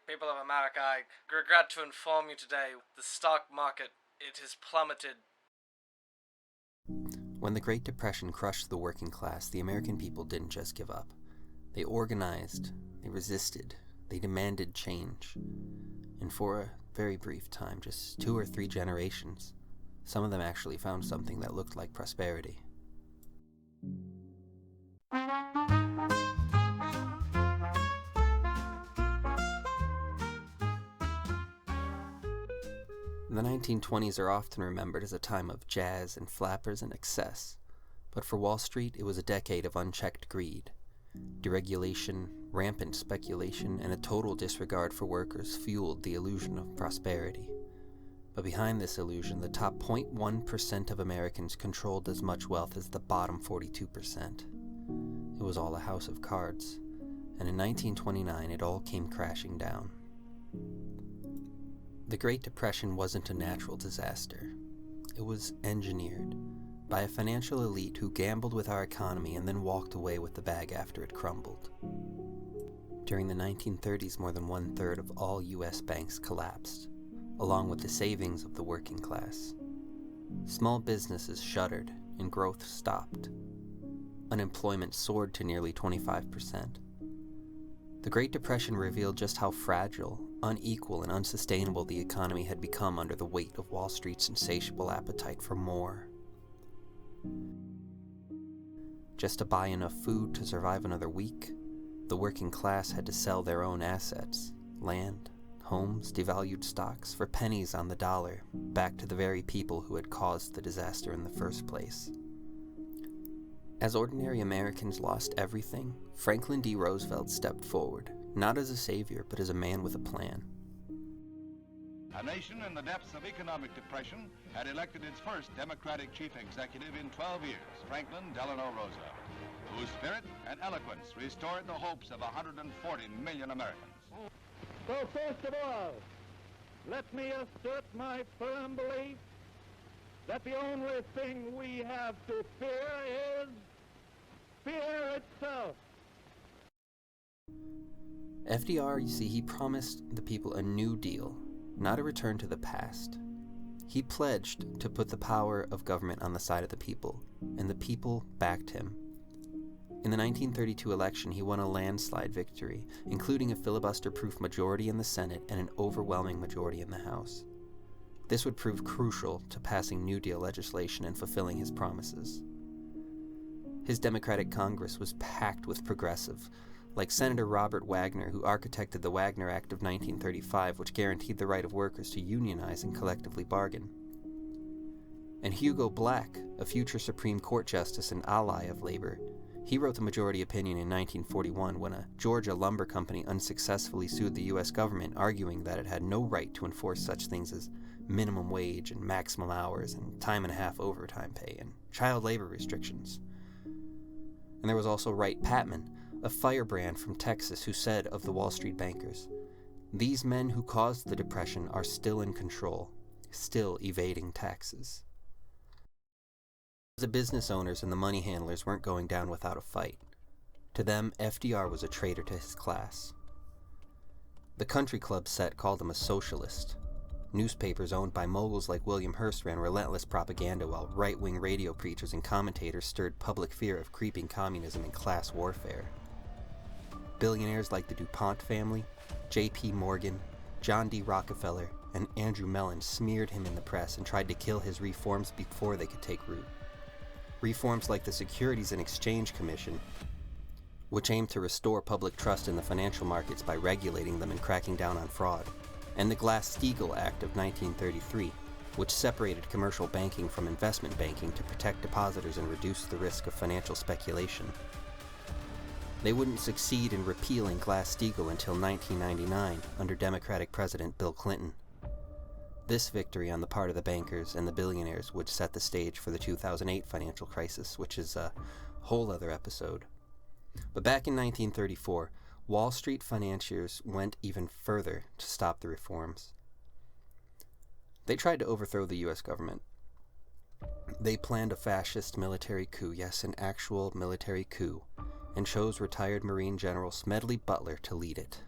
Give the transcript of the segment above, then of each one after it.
People of America, I regret to inform you today, the stock market, it has plummeted. When the Great Depression crushed the working class, the American people didn't just give up. They organized, they resisted, they demanded change. And for a very brief time, just 2 or 3 generations, some of them actually found something that looked like prosperity. The 1920s are often remembered as a time of jazz and flappers and excess, but for Wall Street it was a decade of unchecked greed. Deregulation, rampant speculation, and a total disregard for workers fueled the illusion of prosperity. But behind this illusion, the top 0.1% of Americans controlled as much wealth as the bottom 42%. It was all a house of cards, and in 1929 it all came crashing down. The Great Depression wasn't a natural disaster. It was engineered by a financial elite who gambled with our economy and then walked away with the bag after it crumbled. During the 1930s, more than 1/3 of all U.S. banks collapsed, along with the savings of the working class. Small businesses shuttered and growth stopped. Unemployment soared to nearly 25%. The Great Depression revealed just how fragile, unequal, and unsustainable the economy had become under the weight of Wall Street's insatiable appetite for more. Just to buy enough food to survive another week, the working class had to sell their own assets, land, homes, devalued stocks, for pennies on the dollar, back to the very people who had caused the disaster in the first place. As ordinary Americans lost everything, Franklin D. Roosevelt stepped forward, not as a savior, but as a man with a plan. A nation in the depths of economic depression had elected its first Democratic chief executive in 12 years, Franklin Delano Roosevelt, whose spirit and eloquence restored the hopes of 140 million Americans. So first of all, let me assert my firm belief that the only thing we have to fear is fear itself. FDR, you see, he promised the people a new deal, not a return to the past. He pledged to put the power of government on the side of the people, and the people backed him. In the 1932 election, he won a landslide victory, including a filibuster-proof majority in the Senate and an overwhelming majority in the House. This would prove crucial to passing New Deal legislation and fulfilling his promises. His Democratic Congress was packed with progressive, like Senator Robert Wagner, who architected the Wagner Act of 1935, which guaranteed the right of workers to unionize and collectively bargain. And Hugo Black, a future Supreme Court justice and ally of labor, he wrote the majority opinion in 1941 when a Georgia lumber company unsuccessfully sued the U.S. government, arguing that it had no right to enforce such things as minimum wage and maximum hours and time-and-a-half overtime pay and child labor restrictions. And there was also Wright Patman, a firebrand from Texas, who said of the Wall Street bankers, "These men who caused the Depression are still in control, still evading taxes." The business owners and the money handlers weren't going down without a fight. To them, FDR was a traitor to his class. The country club set called him a socialist. Newspapers owned by moguls like William Hearst ran relentless propaganda, while right-wing radio preachers and commentators stirred public fear of creeping communism and class warfare. Billionaires like the DuPont family, J.P. Morgan, John D. Rockefeller, and Andrew Mellon smeared him in the press and tried to kill his reforms before they could take root. Reforms like the Securities and Exchange Commission, which aimed to restore public trust in the financial markets by regulating them and cracking down on fraud, and the Glass-Steagall Act of 1933, which separated commercial banking from investment banking to protect depositors and reduce the risk of financial speculation. They wouldn't succeed in repealing Glass-Steagall until 1999 under Democratic President Bill Clinton. This victory on the part of the bankers and the billionaires would set the stage for the 2008 financial crisis, which is a whole other episode. But back in 1934, Wall Street financiers went even further to stop the reforms. They tried to overthrow the U.S. government. They planned a fascist military coup, yes, an actual military coup, and chose retired Marine General Smedley Butler to lead it.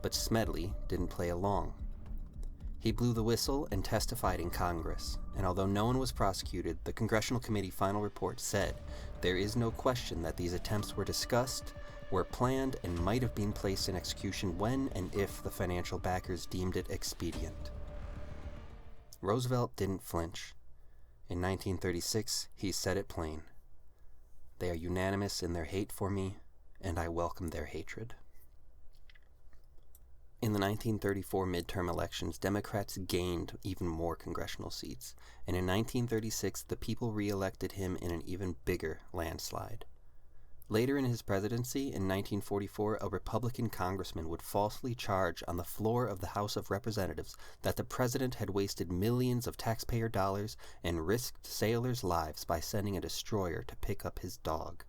But Smedley didn't play along. He blew the whistle and testified in Congress, and although no one was prosecuted, the Congressional Committee final report said there is no question that these attempts were discussed, were planned, and might have been placed in execution when and if the financial backers deemed it expedient. Roosevelt didn't flinch. In 1936, he said it plain. They are unanimous in their hate for me, and I welcome their hatred. In the 1934 midterm elections, Democrats gained even more congressional seats, and in 1936 the people re-elected him in an even bigger landslide. Later in his presidency, in 1944, a Republican congressman would falsely charge on the floor of the House of Representatives that the president had wasted millions of taxpayer dollars and risked sailors' lives by sending a destroyer to pick up his dog.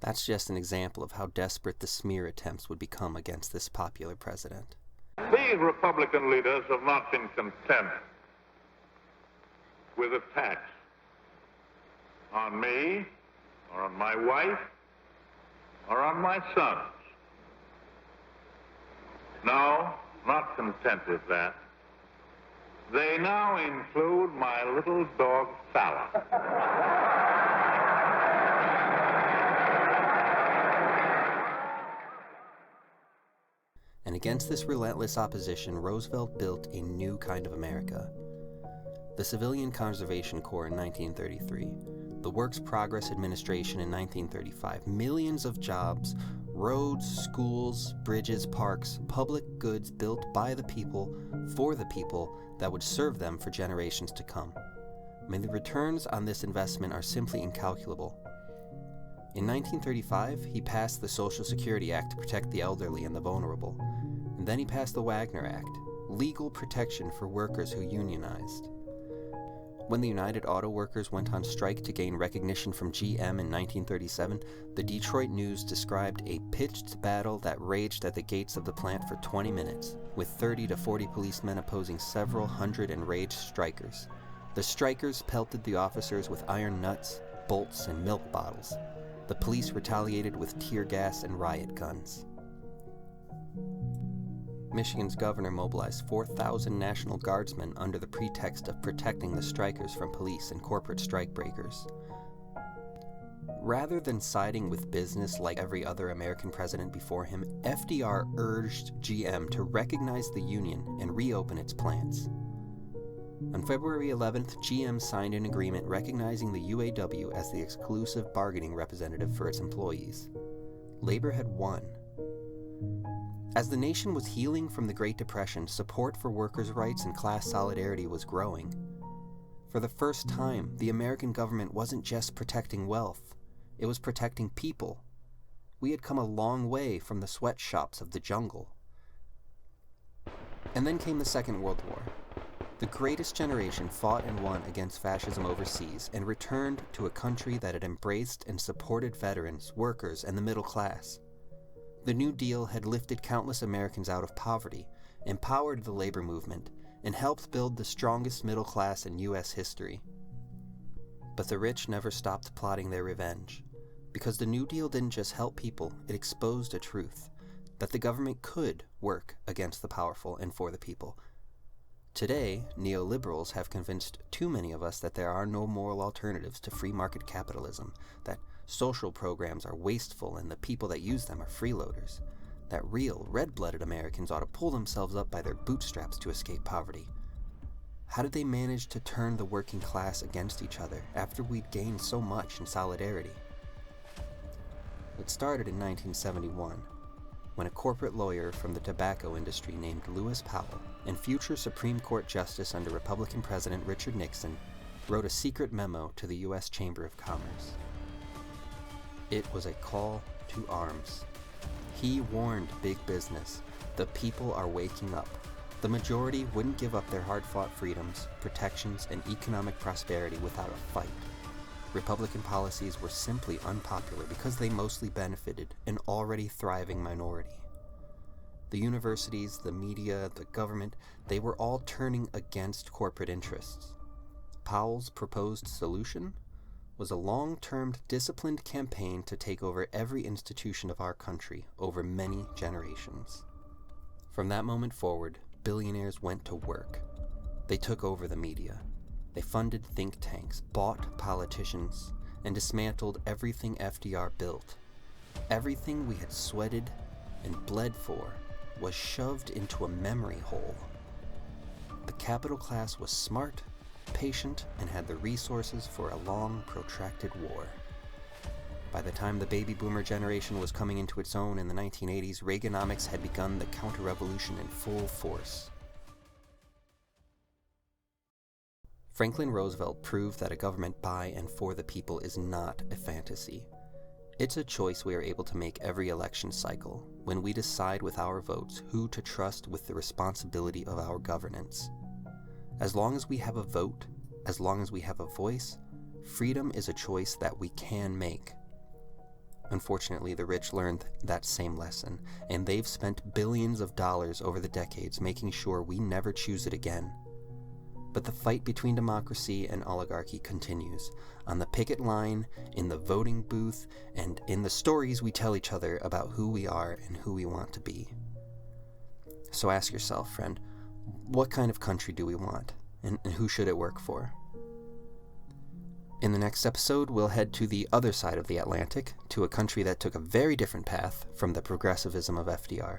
That's just an example of how desperate the smear attempts would become against this popular president. These Republican leaders have not been content with attacks on me, or on my wife, or on my sons. No, not content with that. They now include my little dog, Fallon. And against this relentless opposition, Roosevelt built a new kind of America. The Civilian Conservation Corps in 1933, the Works Progress Administration in 1935, millions of jobs, roads, schools, bridges, parks, public goods built by the people, for the people, that would serve them for generations to come. I mean, the returns on this investment are simply incalculable. In 1935, he passed the Social Security Act to protect the elderly and the vulnerable. And then he passed the Wagner Act, legal protection for workers who unionized. When the United Auto Workers went on strike to gain recognition from GM in 1937, the Detroit News described a pitched battle that raged at the gates of the plant for 20 minutes, with 30 to 40 policemen opposing several hundred enraged strikers. The strikers pelted the officers with iron nuts, bolts, and milk bottles. The police retaliated with tear gas and riot guns. Michigan's governor mobilized 4,000 National Guardsmen under the pretext of protecting the strikers from police and corporate strikebreakers. Rather than siding with business like every other American president before him, FDR urged GM to recognize the union and reopen its plants. On February 11th, GM signed an agreement recognizing the UAW as the exclusive bargaining representative for its employees. Labor had won. As the nation was healing from the Great Depression, support for workers' rights and class solidarity was growing. For the first time, the American government wasn't just protecting wealth, it was protecting people. We had come a long way from the sweatshops of the jungle. And then came the Second World War. The greatest generation fought and won against fascism overseas and returned to a country that had embraced and supported veterans, workers, and the middle class. The New Deal had lifted countless Americans out of poverty, empowered the labor movement, and helped build the strongest middle class in U.S. history. But the rich never stopped plotting their revenge, because the New Deal didn't just help people, it exposed a truth, that the government could work against the powerful and for the people. Today, neoliberals have convinced too many of us that there are no moral alternatives to free market capitalism, that social programs are wasteful and the people that use them are freeloaders, that real, red-blooded Americans ought to pull themselves up by their bootstraps to escape poverty. How did they manage to turn the working class against each other after we'd gained so much in solidarity? It started in 1971, when a corporate lawyer from the tobacco industry named Lewis Powell and future Supreme Court Justice under Republican President Richard Nixon wrote a secret memo to the U.S. Chamber of Commerce. It was a call to arms. He warned big business, the people are waking up. The majority wouldn't give up their hard-fought freedoms, protections, and economic prosperity without a fight. Republican policies were simply unpopular because they mostly benefited an already thriving minority. The universities, the media, the government, they were all turning against corporate interests. Powell's proposed solution was a long-term, disciplined campaign to take over every institution of our country over many generations. From that moment forward, billionaires went to work. They took over the media. They funded think tanks, bought politicians, and dismantled everything FDR built. Everything we had sweated and bled for was shoved into a memory hole. The capital class was smart, patient, and had the resources for a long, protracted war. By the time the baby boomer generation was coming into its own in the 1980s, Reaganomics had begun the counter-revolution in full force. Franklin Roosevelt proved that a government by and for the people is not a fantasy. It's a choice we are able to make every election cycle, when we decide with our votes who to trust with the responsibility of our governance. As long as we have a vote, as long as we have a voice, freedom is a choice that we can make. Unfortunately, the rich learned that same lesson, and they've spent billions of dollars over the decades making sure we never choose it again. But the fight between democracy and oligarchy continues, on the picket line, in the voting booth, and in the stories we tell each other about who we are and who we want to be. So ask yourself, friend, what kind of country do we want, and who should it work for? In the next episode, we'll head to the other side of the Atlantic, to a country that took a very different path from the progressivism of FDR.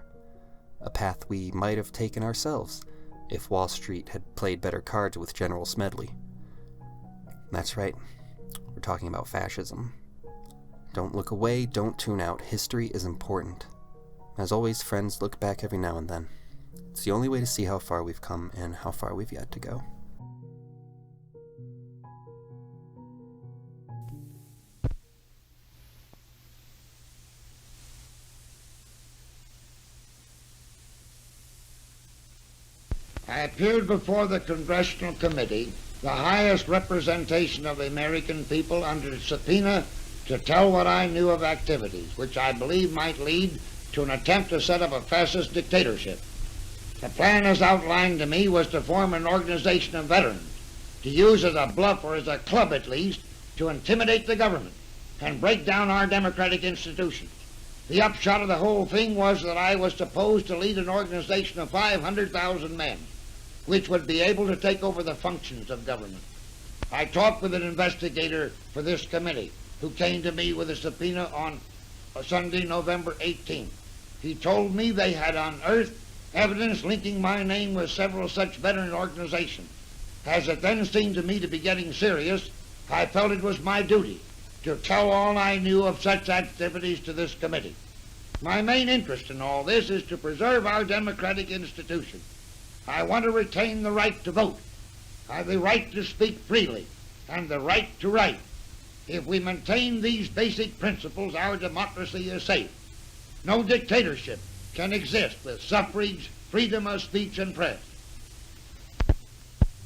A path we might have taken ourselves, if Wall Street had played better cards with General Smedley. That's right, we're talking about fascism. Don't look away, don't tune out, history is important. As always, friends, look back every now and then. It's the only way to see how far we've come and how far we've yet to go. I appeared before the Congressional Committee, the highest representation of the American people, under subpoena to tell what I knew of activities which I believe might lead to an attempt to set up a fascist dictatorship. The plan as outlined to me was to form an organization of veterans, to use as a bluff or as a club at least, to intimidate the government and break down our democratic institutions. The upshot of the whole thing was that I was supposed to lead an organization of 500,000 men, which would be able to take over the functions of government. I talked with an investigator for this committee who came to me with a subpoena on Sunday, November 18th. He told me they had unearthed evidence linking my name with several such veteran organizations. As it then seemed to me to be getting serious, I felt it was my duty to tell all I knew of such activities to this committee. My main interest in all this is to preserve our democratic institutions. I want to retain the right to vote, the right to speak freely, and the right to write. If we maintain these basic principles, our democracy is safe. No dictatorship can exist with suffrage, freedom of speech, and press.